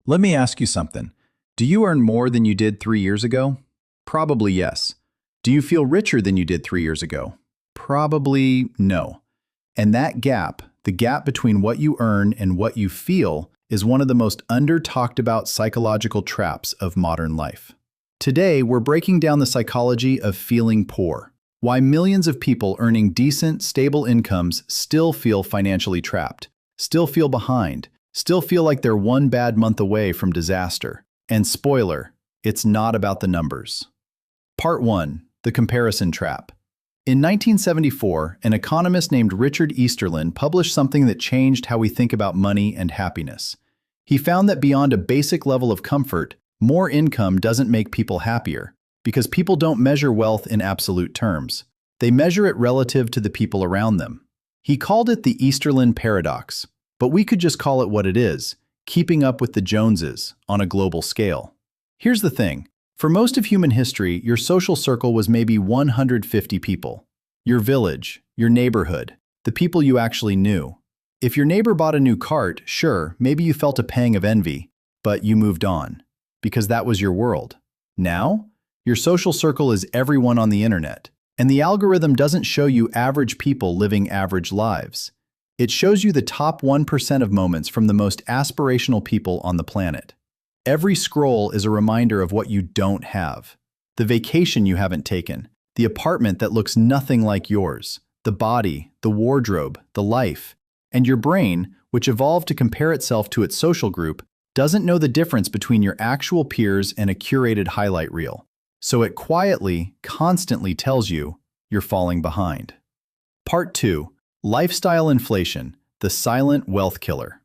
Let me ask you something. Do you earn more than you did 3 years ago? Probably yes. Do you feel richer than you did 3 years ago? Probably no. And that gap, the gap between what you earn and what you feel, is one of the most under-talked about psychological traps of modern life. Today, we're breaking down the psychology of feeling poor, why millions of people earning decent, stable incomes still feel financially trapped, still feel behind, still feel like they're one bad month away from disaster. And spoiler, it's not about the numbers. Part 1. The Comparison Trap. In 1974, an economist named Richard Easterlin published something that changed how we think about money and happiness. He found that beyond a basic level of comfort, more income doesn't make people happier, because people don't measure wealth in absolute terms. They measure it relative to the people around them. He called it the Easterlin paradox, but we could just call it what it is: keeping up with the Joneses on a global scale. Here's the thing. For most of human history, your social circle was maybe 150 people. Your village, your neighborhood, the people you actually knew. If your neighbor bought a new cart, sure, maybe you felt a pang of envy, but you moved on, because that was your world. Now, your social circle is everyone on the internet, and the algorithm doesn't show you average people living average lives. It shows you the top 1% of moments from the most aspirational people on the planet. Every scroll is a reminder of what you don't have. The vacation you haven't taken, the apartment that looks nothing like yours, the body, the wardrobe, the life. And your brain, which evolved to compare itself to its social group, doesn't know the difference between your actual peers and a curated highlight reel. So it quietly, constantly tells you you're falling behind. Part 2. Lifestyle inflation, the silent wealth killer.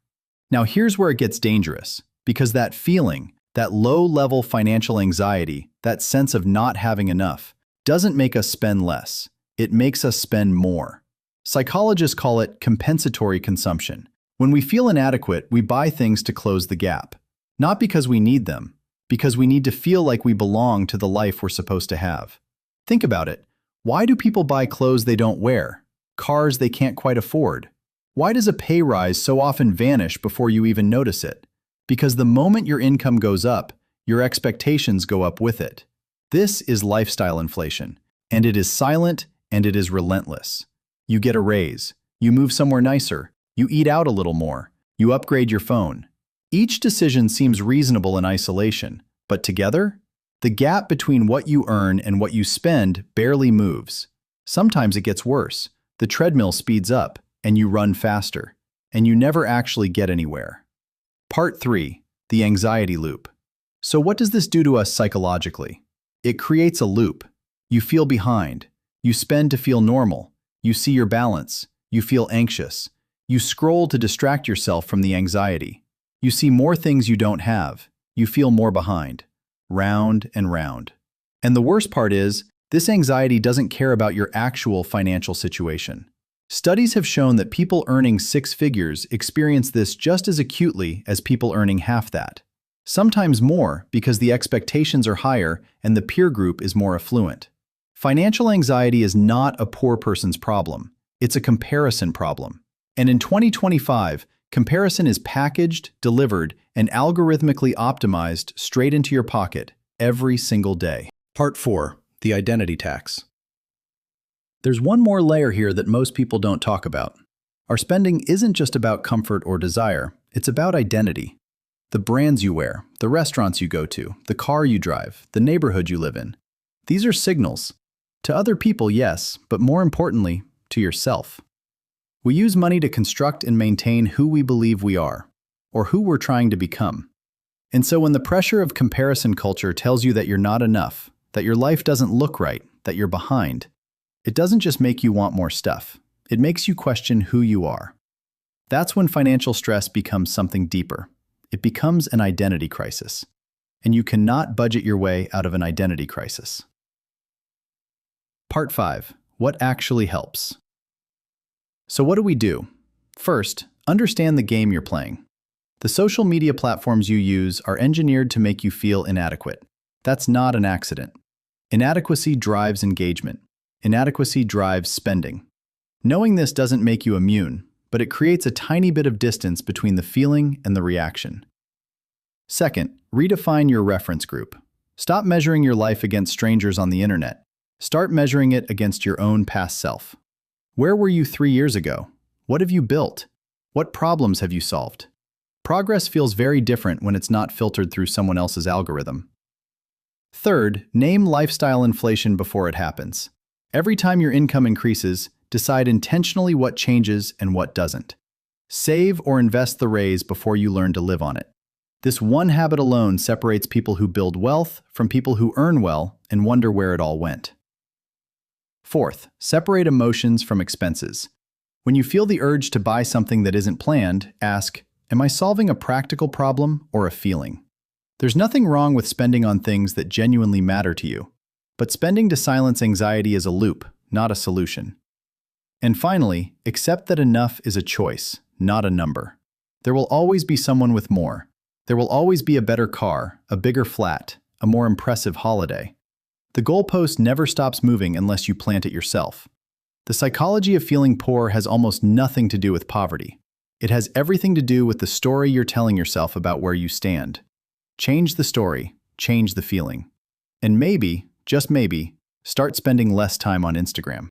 Now here's where it gets dangerous. Because that feeling, that low-level financial anxiety, that sense of not having enough, doesn't make us spend less. It makes us spend more. Psychologists call it compensatory consumption. When we feel inadequate, we buy things to close the gap. Not because we need them, because we need to feel like we belong to the life we're supposed to have. Think about it. Why do people buy clothes they don't wear? Cars they can't quite afford? Why does a pay rise so often vanish before you even notice it? Because the moment your income goes up, your expectations go up with it. This is lifestyle inflation, and it is silent and it is relentless. You get a raise, you move somewhere nicer, you eat out a little more, you upgrade your phone. Each decision seems reasonable in isolation, but together, the gap between what you earn and what you spend barely moves. Sometimes it gets worse. The treadmill speeds up, and you run faster, and you never actually get anywhere. Part 3. The Anxiety Loop. So what does this do to us psychologically? It creates a loop. You feel behind. You spend to feel normal. You see your balance. You feel anxious. You scroll to distract yourself from the anxiety. You see more things you don't have. You feel more behind. Round and round. And the worst part is, this anxiety doesn't care about your actual financial situation. Studies have shown that people earning 6 figures experience this just as acutely as people earning half that. Sometimes more because the expectations are higher and the peer group is more affluent. Financial anxiety is not a poor person's problem. It's a comparison problem. And in 2025, comparison is packaged, delivered, and algorithmically optimized straight into your pocket every single day. Part 4. The Identity Tax. There's one more layer here that most people don't talk about. Our spending isn't just about comfort or desire, it's about identity. The brands you wear, the restaurants you go to, the car you drive, the neighborhood you live in. These are signals. To other people, yes, but more importantly, to yourself. We use money to construct and maintain who we believe we are, or who we're trying to become. And so when the pressure of comparison culture tells you that you're not enough, that your life doesn't look right, that you're behind, it doesn't just make you want more stuff. It makes you question who you are. That's when financial stress becomes something deeper. It becomes an identity crisis. And you cannot budget your way out of an identity crisis. Part 5. What actually helps? So what do we do? First, understand the game you're playing. The social media platforms you use are engineered to make you feel inadequate. That's not an accident. Inadequacy drives engagement. Inadequacy drives spending. Knowing this doesn't make you immune, but it creates a tiny bit of distance between the feeling and the reaction. Second, redefine your reference group. Stop measuring your life against strangers on the internet. Start measuring it against your own past self. Where were you 3 years ago? What have you built? What problems have you solved? Progress feels very different when it's not filtered through someone else's algorithm. Third, name lifestyle inflation before it happens. Every time your income increases, decide intentionally what changes and what doesn't. Save or invest the raise before you learn to live on it. This one habit alone separates people who build wealth from people who earn well and wonder where it all went. Fourth, separate emotions from expenses. When you feel the urge to buy something that isn't planned, ask, am I solving a practical problem or a feeling? There's nothing wrong with spending on things that genuinely matter to you, but spending to silence anxiety is a loop, not a solution. And finally, accept that enough is a choice, not a number. There will always be someone with more. There will always be a better car, a bigger flat, a more impressive holiday. The goalpost never stops moving unless you plant it yourself. The psychology of feeling poor has almost nothing to do with poverty. It has everything to do with the story you're telling yourself about where you stand. Change the story, change the feeling. And maybe, just maybe, start spending less time on Instagram.